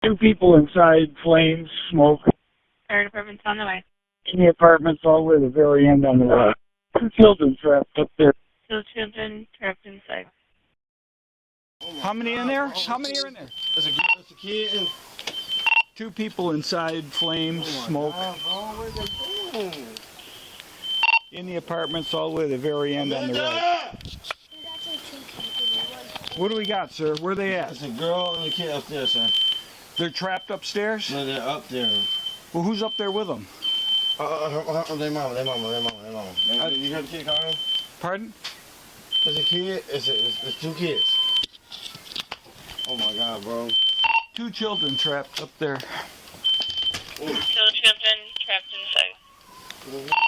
Two people inside, flames, smoke. Fire department's on the way. In the apartments all the way to the very end on the right. Two children trapped up there. Two children trapped inside. How many in there? How many are in there? There's a kid and Two people inside, flames, smoke. In the apartments all the way to the very end on the right. What do we got, sir? Where are they at? There's a girl and a kid upstairs, sir. They're trapped upstairs? No, they're up there. Well, who's up there with them? Their mama. You heard the kid calling? Pardon? There's a kid. It's two kids. Oh my God, bro. Two children trapped up there. Two children trapped inside.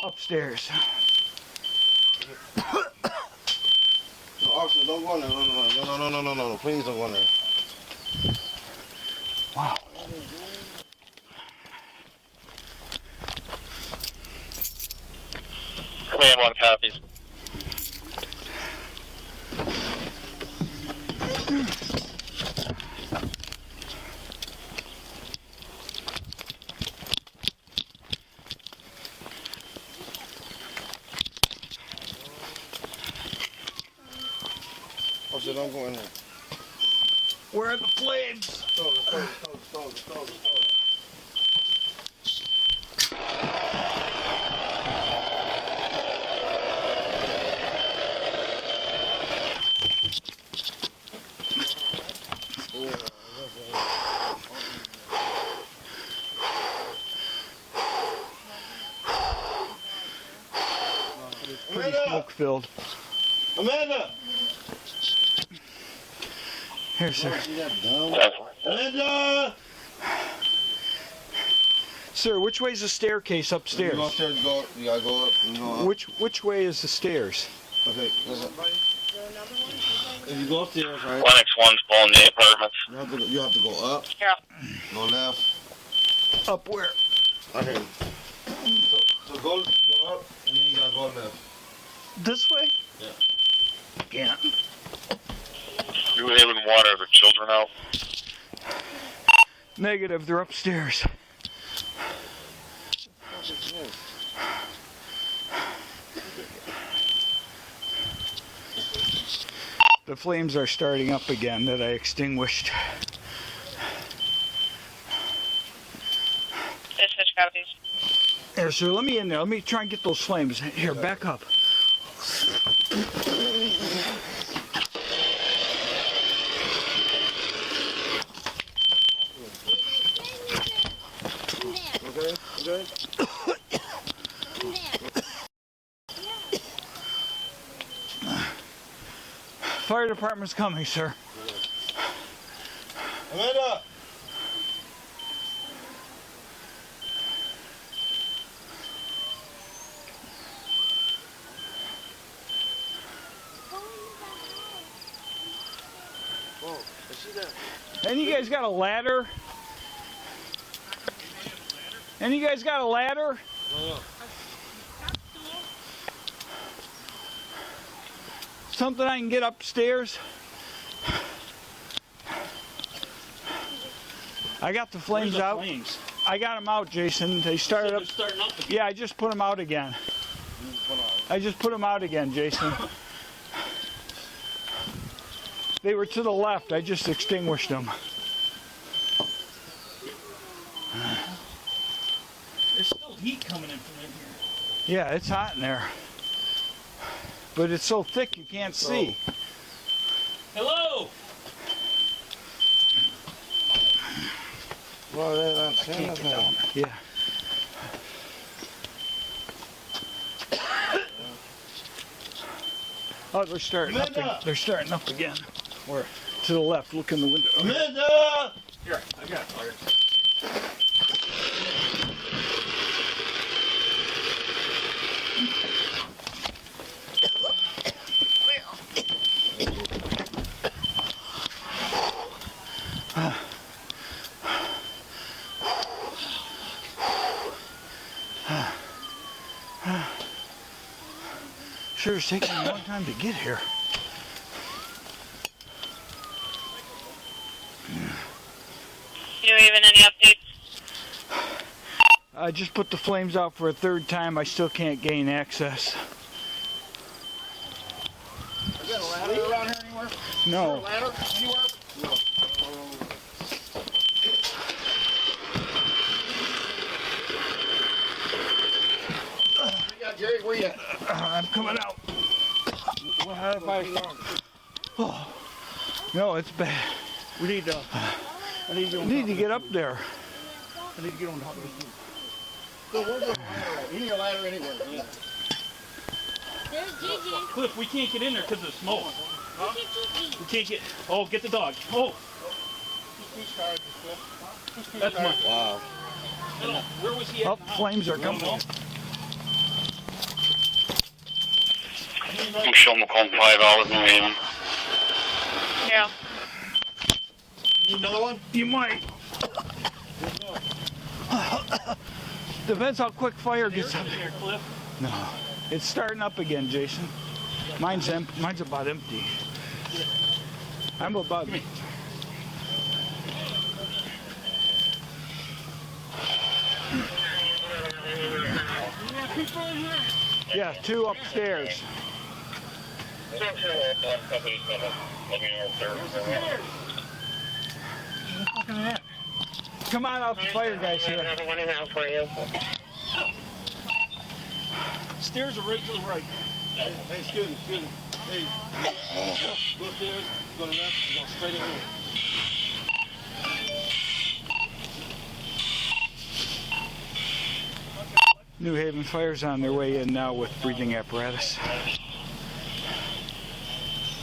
Upstairs. No, officer, don't go in there. No. Please don't go in there. Wow. Command 1 copies. Officer, don't go in there. Where are the flames? Stole it. Pretty smoke filled. Amanda! Here, sir. Amanda! Sir, which way's the staircase upstairs? You go upstairs, you gotta go up. You go up. Which way is the stairs? Okay, listen. If you go upstairs, right? Lennox 1's pulling the apartments. You have to go up. Yeah. Go left. Up where? Okay. So go up, and then you gotta go left. This way? Yeah. Yeah. You were able to water the children out? Negative, they're upstairs. The flames are starting up again that I extinguished. Dispatch copies. Here, sir, let me in there. Let me try and get those flames. Here, back up. Okay. Fire department's coming, sir. Amanda! Whoa, is she there? And you guys got a ladder? And you guys got a ladder? No. Something I can get upstairs? I got the flames out. Flames? I got them out, Jason. They started up. Starting up again. Yeah, I just put them out again. I just put them out again, Jason. They were to the left. I just extinguished them. There's still heat coming in from in here. Yeah, it's hot in there. But it's so thick you can't see. Hello? Well, they're not saying Can't get nothing. down there. Yeah. Oh, they're starting up. Amanda! They're starting up again. Where? To the left. Look in the window. Amanda! Here, I got it, Fire. Sure, it's taking a long time to get here. UAV given any updates? I just put the flames out for a third time. I still can't gain access. Is there a ladder around here anywhere? No. Is there a ladder anywhere? No. Jerry, where you at? I'm coming out. What happened by Oh. No, it's bad. We need to. I need to get I on need top to of get this. up there. I need to get on top of this. So where's the ladder at? You need a ladder anywhere. Yeah. Cliff, we can't get in there because of the smoke. We can't get. Oh, get the dog. Oh, that's my. Wow. Where was he at? Oh, flames are coming. I'm showing Macomb 5 hours in Haven. Yeah. Need another one? You might. Depends how quick fire gets up. There, Cliff. No, it's starting up again, Jason. Mine's about empty. I'm about. Yeah, 2 upstairs. Come on out, the fire guys here. Stairs are right to the right. Hey, excuse me. Hey. Go upstairs, go to left, go straight in here. New Haven Fire's on their way in now with breathing apparatus.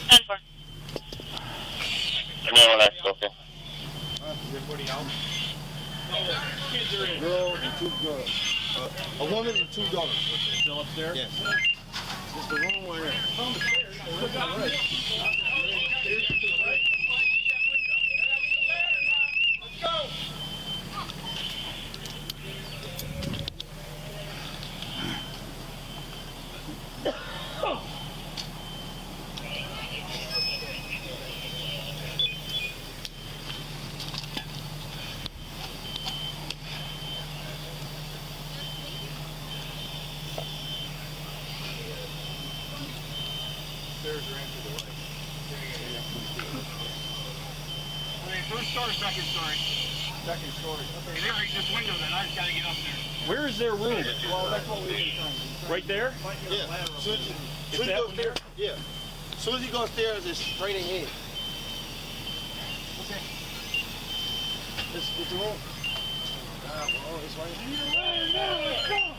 10-4. No, that's okay. Everybody out? Kids are in. Girl and 2 girls. A woman and 2 daughters. Still upstairs? Yes. It's the room where they're. First story, second story. Second story. Okay, there, this window then, I just gotta get up there. Where is their room? Well, that's what we Right there? Yeah. Soon as you go upstairs, yeah. Soon as you go upstairs, it's straight ahead. Okay. It's the room. Oh, it's right here. Let's go!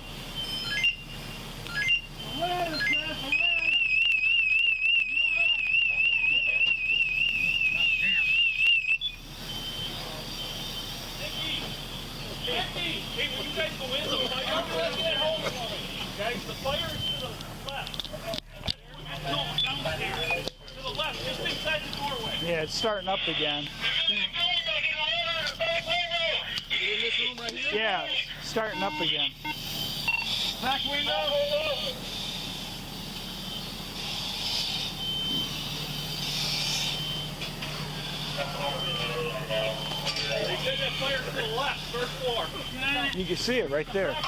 Hey, will you guys go in? Guys, the fire is to the left. No, downstairs. To the left, just inside the doorway. Yeah, it's starting up again. In this room right here? Yeah, starting up again. Back window! They said that fire's to the left, first floor. You can see it right there. Hey!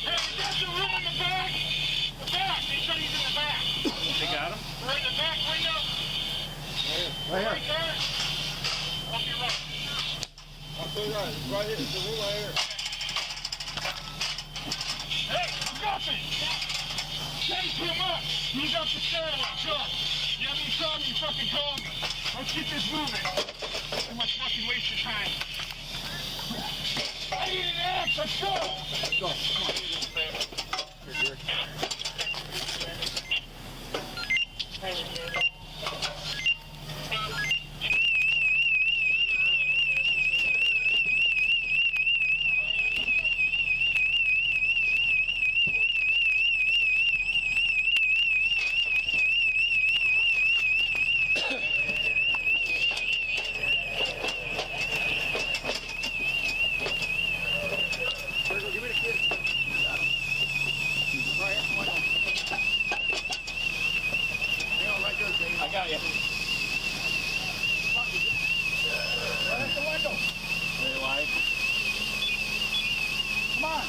Hey, we got the room in the back! The back! They said he's in the back! They got him? Right in the back window! Right Right here. there! Off your right. I'll tell you right. It's right here. It's the room right here. Hey, nothing! Chase him up! He's up the stairway, sure. You have any trouble, you fucking call me. Let's get this moving. Too much fucking waste of time. I need an axe, let's go! Let's go. Come on. Here, Jerry. Give me the kid. Right here. you. Right at the window. Very wide. Come on.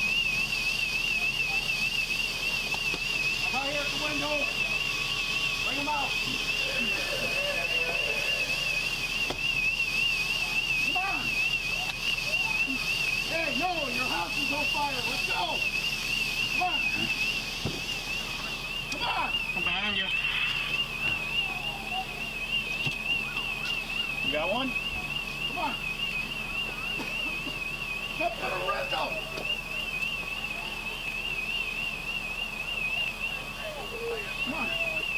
I'm out here at the window. Bring him out. Come on. Hey, no, your house is on fire. Let's go. Come on. Come on. I'm behind you. You got one? Come on. Step to the window. Come on.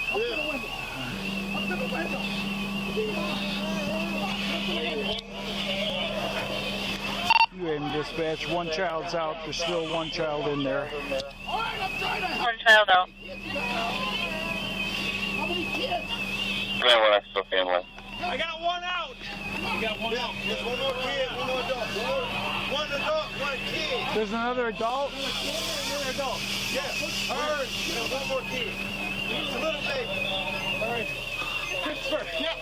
Up to the window. Up to the window. You aim dispatch. One child's out. There's still one child in there. All right, I'm trying to help. One child out. How many kids? Man, one extra family. I got one out. You got one out. There's one more kid, one more adult. One adult, one kid. There's another adult. One adult. Yeah. Her, one more kid. A little baby. All right. Pittsburgh. Yep.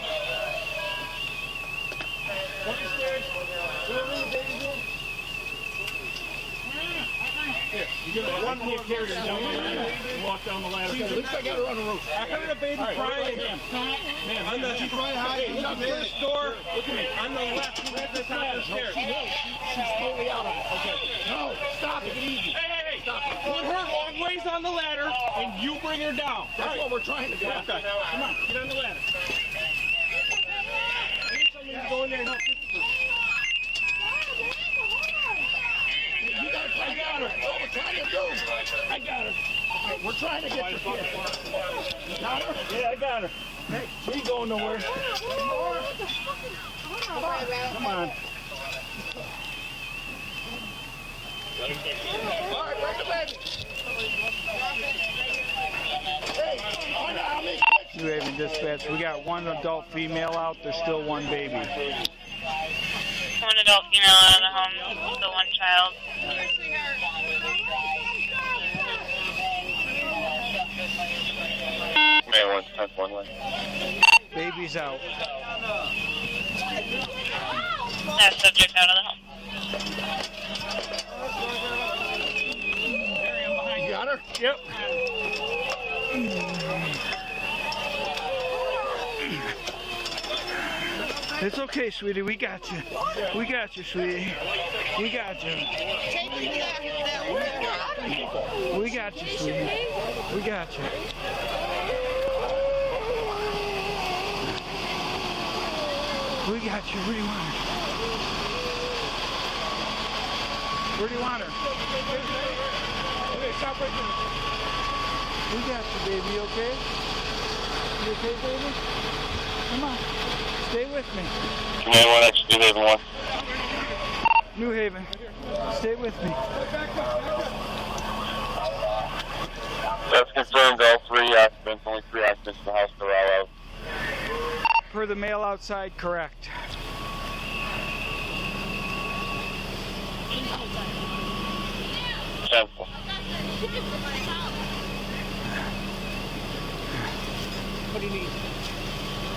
One upstairs. Whoever the baby's in. One more carrier down. Walk down the ladder. At least I got her on the roof. I heard a baby crying. Man, on the first door. Look at me. On the left, right at the top of the stairs. She's totally out of it. Okay. No, stop it. Get easy. Hey, stop it. Put her long ways on the ladder, and you bring her down. That's what we're trying to do. Okay. Come on, get on the ladder. I need somebody to go in there and help this person. I got her. That's what we're trying to do. I got her. Okay, we're trying to get the kid. You got her? Yeah, I got her. Hey, she ain't going nowhere. Come on. All right, bring the baby. Hey, how many kids? New Haven Dispatch. We got one adult female out. There's still one baby. One adult female out of the home. Still one child. Man, 110 way. Baby's out. That subject out of the home. You got her? Yep. It's okay, sweetie. We got you. We got you, sweetie. We got you. We got you, sweetie. We got you. We got you. Where do you want her? Where do you want her? Okay, stop right there. We got you, baby. You okay? You okay, baby? Come on. Stay with me. Man, one extra New Haven 1. New Haven. Stay with me. That's confirmed, all 3 occupants, only 3 occupants in the house are all out. Per the mail outside, correct. Cancel. What do you need?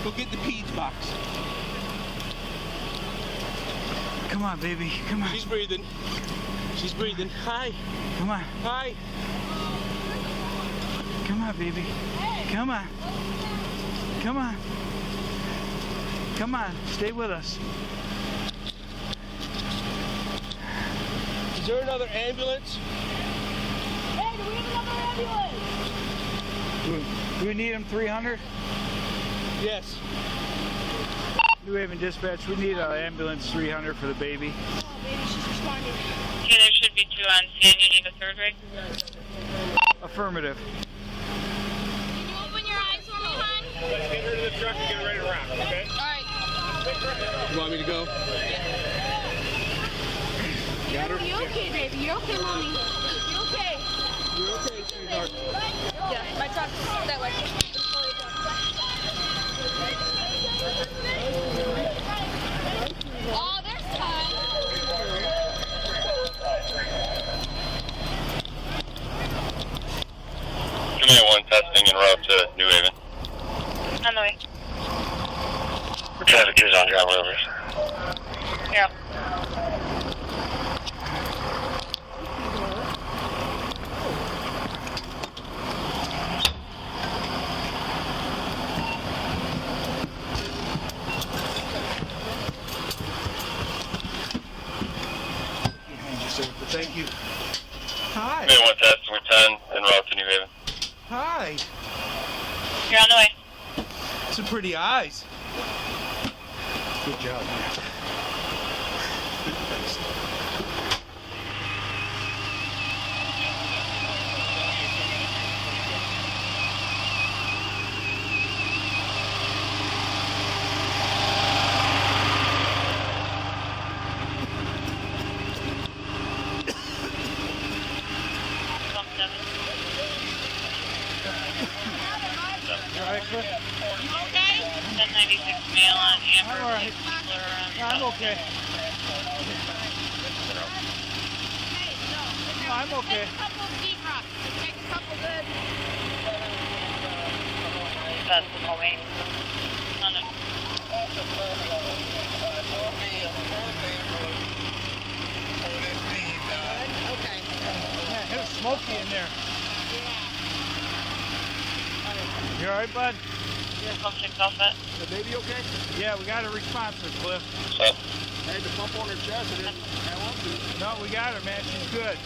Go get the peds box. Come on, baby. Come on. She's breathing. She's breathing. Hi. Come on. Hi. Come on, baby. Come on. Come on. Come on. Stay with us. Is there another ambulance? Hey, do we have another ambulance? Do we need him 300? Yes. New Haven Dispatch, we need an ambulance 300 for the baby. Oh, baby, she's responding. Okay, there should be 2 on scene. You need a third rig? Affirmative. Can you open your eyes for me, hon? Let's get her to the truck and get her ready to rock, okay? All right. You want me to go? Got her? You okay, baby? You're okay, mommy. You okay? You're okay, sweetheart. Yeah, my truck's that way. Oh, there's time. Command 1 testing en route to New Haven. On the way. She was on driveway over. Yeah. Thank you. Hi. May 1 test, we're 10 en route to New Haven. Hi. You're on the way. Some pretty eyes. Good job, man. You all right, Cliff? You okay? 1096 male on Amber. I'm all right. People are around I'm okay. No, I'm okay. Take a couple of deep drops. Take a couple good. That's the hallway. On it. Okay. Man, it was smoky in there. You all right, bud? Pump checked off it. The baby okay? Yeah, we got a response for Cliff. Up. I had to pump on her chest. I didn't want to. No, we got her, man. She's good.